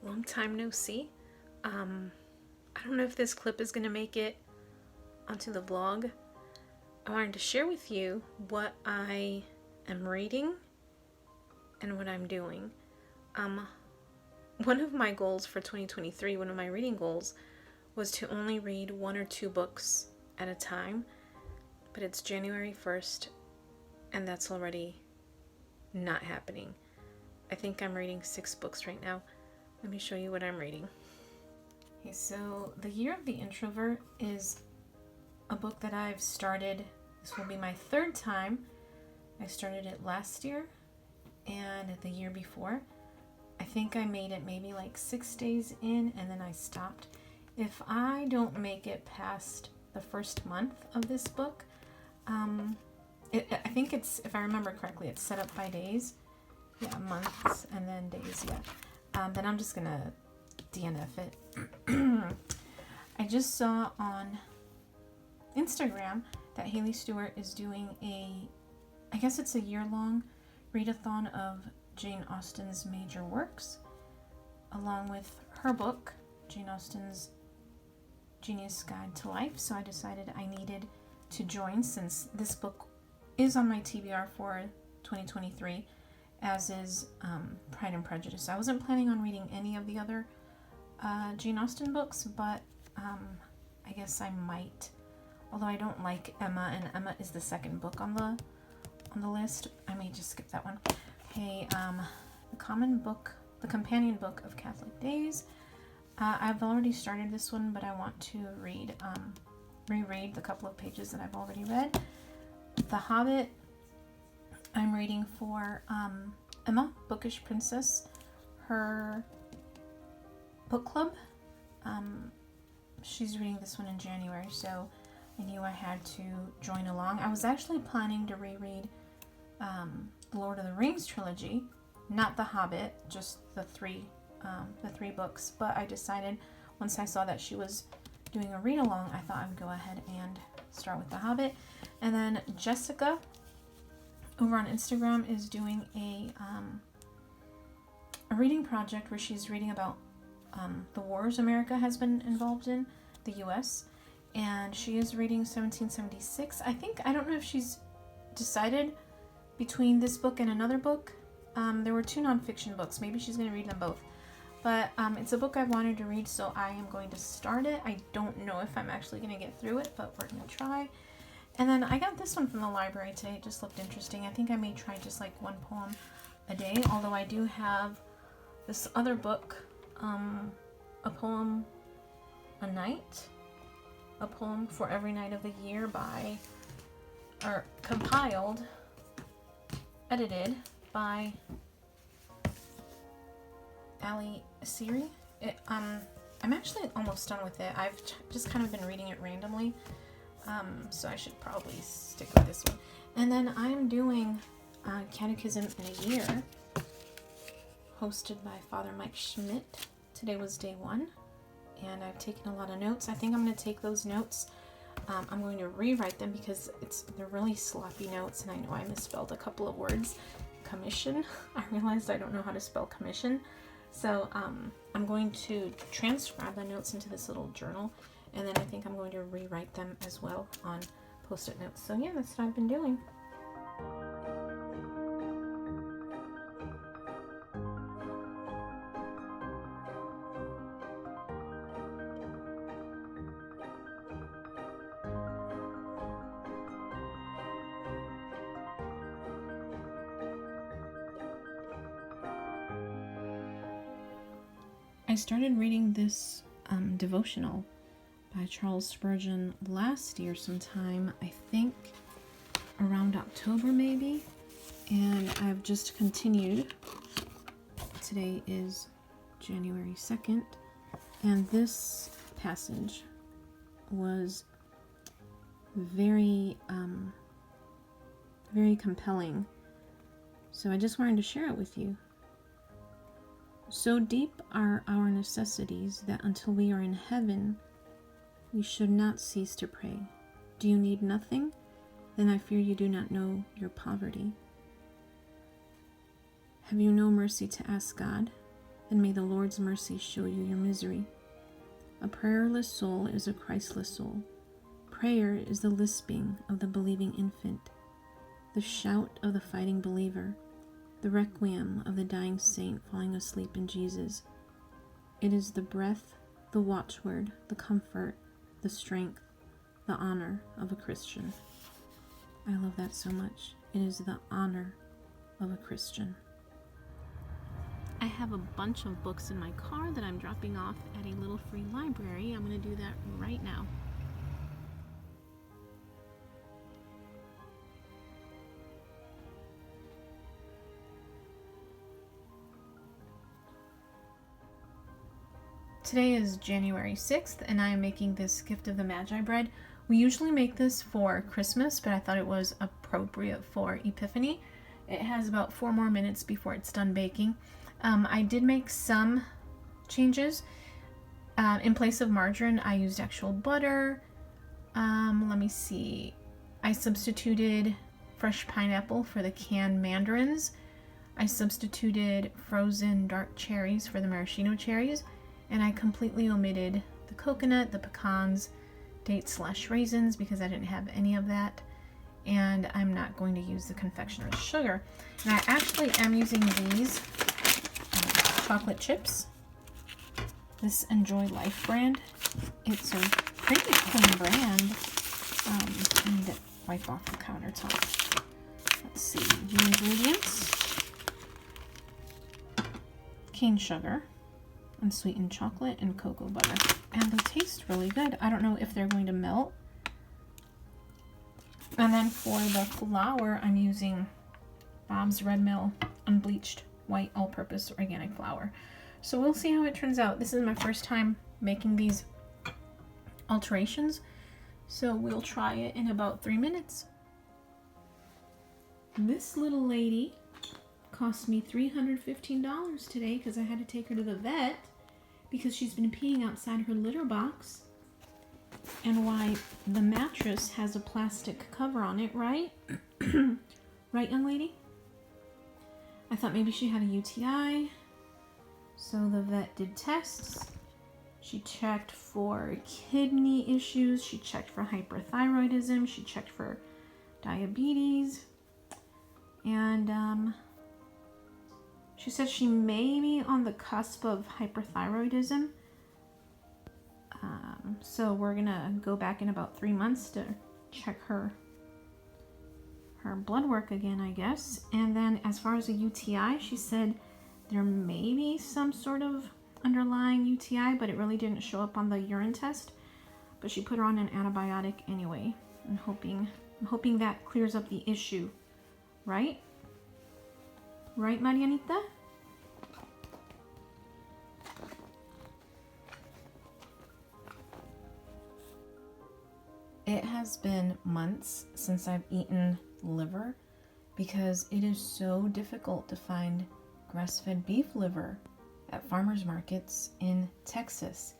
long time no see. I don't know if this clip is going to make it onto the vlog. I wanted to share with you what I am reading and what I'm doing. One of my goals for 2023, one of my reading goals, was to only read 1 or 2 books at a time, but it's January 1st and that's already not happening. I think I'm reading 6 books right now. Let me show you what I'm reading. Okay, so The Year of the Introvert is a book that I've started. This will be my 3rd time. I started it last year and the year before. I think I made it maybe like 6 days in and then I stopped. If I don't make it past the first month of this book, I think it's, if I remember correctly, it's set up by days. Yeah, months and then days, yeah. Then I'm just gonna DNF it. I just saw on Instagram that Hayley Stewart is doing I guess it's a year-long readathon of Jane Austen's major works, along with her book, Jane Austen's Genius Guide to Life. So I decided I needed to join, since this book is on my TBR for 2023, as is Pride and Prejudice. I wasn't planning on reading any of the other Jane Austen books, but I guess I might. Although I don't like Emma, and Emma is the second book on the list. I may just skip that one. Okay, the companion book of Catholic Days. I've already started this one, but I want to reread the couple of pages that I've already read. The Hobbit, I'm reading for Emma, Bookish Princess, her book club. She's reading this one in January, so I knew I had to join along. I was actually planning to reread the Lord of the Rings trilogy, not The Hobbit, just the three books. But I decided, once I saw that she was doing a read along, I thought I would go ahead and start with The Hobbit. And then Jessica over on Instagram is doing a reading project where she's reading about the wars America has been involved in, the U.S., and she is reading 1776. I don't know if she's decided between this book and another book. There were 2 nonfiction books. Maybe she's going to read them both. But it's a book I wanted to read, so I am going to start it. I don't know if I'm actually going to get through it, but we're going to try. And then I got this one from the library today. It just looked interesting. I think I may try just like 1 poem a day, although I do have this other book, A Poem a Night, a poem for every night of the year compiled, edited by Ali Asiri. I'm actually almost done with it. I've just kind of been reading it randomly, so I should probably stick with this one. And then I'm doing Catechism in a Year, hosted by Father Mike Schmidt. Today was day 1, and I've taken a lot of notes. I think I'm going to take those notes. I'm going to rewrite them because they're really sloppy notes, and I know I misspelled a couple of words. Commission. I realized I don't know how to spell commission. So I'm going to transcribe the notes into this little journal, and then I think I'm going to rewrite them as well on post-it notes. So yeah, that's what I've been doing. I started reading this devotional by Charles Spurgeon last year sometime, I think around October maybe, and I've just continued. Today is January 2nd, and this passage was very compelling, so I just wanted to share it with you. So deep are our necessities that until we are in heaven, we should not cease to pray. Do you need nothing? Then I fear you do not know your poverty. Have you no mercy to ask God? then may the Lord's mercy show you your misery. A prayerless soul is a Christless soul. Prayer is the lisping of the believing infant, the shout of the fighting believer, the requiem of the dying saint falling asleep in Jesus. It is the breath, the watchword, the comfort, the strength, the honor of a Christian. I love that so much. It is the honor of a Christian. I have a bunch of books in my car that I'm dropping off at a little free library. I'm going to do that right now. Today is January 6th, and I am making this Gift of the Magi bread. We usually make this for Christmas, but I thought it was appropriate for Epiphany. It has about 4 more minutes before it's done baking. I did make some changes. In place of margarine, I used actual butter. Let me see. I substituted fresh pineapple for the canned mandarins. I substituted frozen dark cherries for the maraschino cherries. And I completely omitted the coconut, the pecans, dates/raisins because I didn't have any of that. And I'm not going to use the confectioner's sugar. And I actually am using these chocolate chips. This Enjoy Life brand. It's a pretty clean brand. I need to wipe off the countertop. Let's see, the ingredients. Cane sugar, unsweetened chocolate, and cocoa butter. And they taste really good. I don't know if they're going to melt. And then for the flour, I'm using Bob's Red Mill unbleached white all-purpose organic flour. So we'll see how it turns out. This is my first time making these alterations. So we'll try it in about 3 minutes. This little lady cost me $315 today because I had to take her to the vet because she's been peeing outside her litter box. And why the mattress has a plastic cover on it, right? Right, young lady? I thought maybe she had a UTI. So the vet did tests. She checked for kidney issues. She checked for hyperthyroidism. She checked for diabetes. And she said she may be on the cusp of hyperthyroidism. So we're gonna go back in about 3 months to check her blood work again, I guess. And then as far as a UTI, she said there may be some sort of underlying UTI, but it really didn't show up on the urine test. But she put her on an antibiotic anyway. I'm hoping that clears up the issue, right? Right, Marianita? It has been months since I've eaten liver because it is so difficult to find grass-fed beef liver at farmers markets in Texas.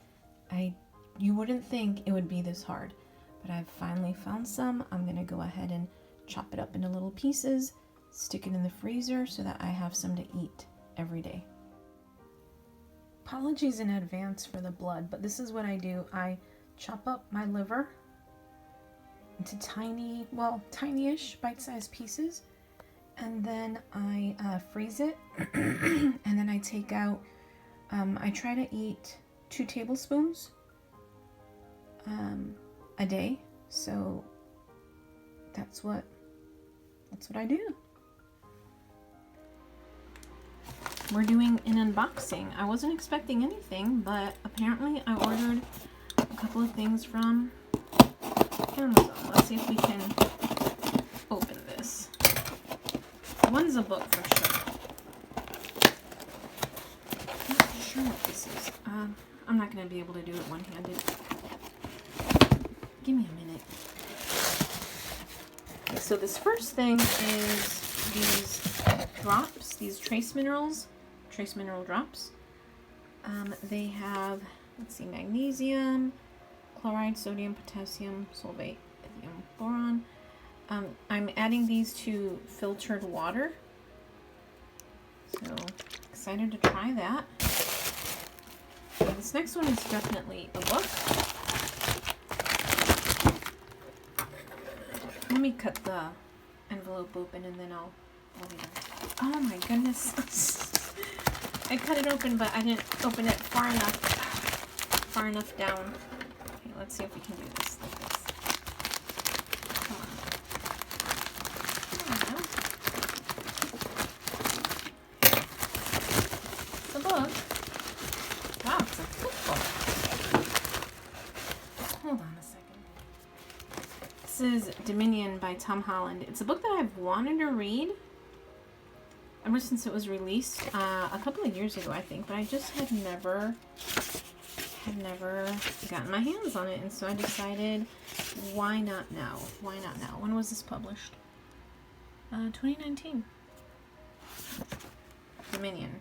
You wouldn't think it would be this hard, but I've finally found some. I'm gonna go ahead and chop it up into little pieces, stick it in the freezer so that I have some to eat every day. Apologies in advance for the blood, but this is what I do. I chop up my liver into tiny-ish bite-sized pieces, and then I freeze it, and then I take out, I try to eat 2 tablespoons a day, so that's what I do. We're doing an unboxing. I wasn't expecting anything, but apparently I ordered a couple of things from Amazon. Let's see if we can open this. One's a book for sure. I'm not sure what this is. I'm not going to be able to do it one-handed. Give me a minute. Okay, so this first thing is these drops, these trace mineral drops. They have, let's see, magnesium, chloride, sodium, potassium, sulfate, lithium, boron. I'm adding these to filtered water. So excited to try that. Okay, this next one is definitely a book. Let me cut the envelope open and then I'll read it. Oh my goodness. I cut it open, but I didn't open it far enough down. Okay, let's see if we can do this like this. Come on. It's a book. Wow, it's a thick book. Hold on a second. This is Dominion by Tom Holland. It's a book that I've wanted to read ever since it was released a couple of years ago, I think, but I just had never gotten my hands on it, and so I decided, why not now? Why not now? When was this published? 2019. Dominion.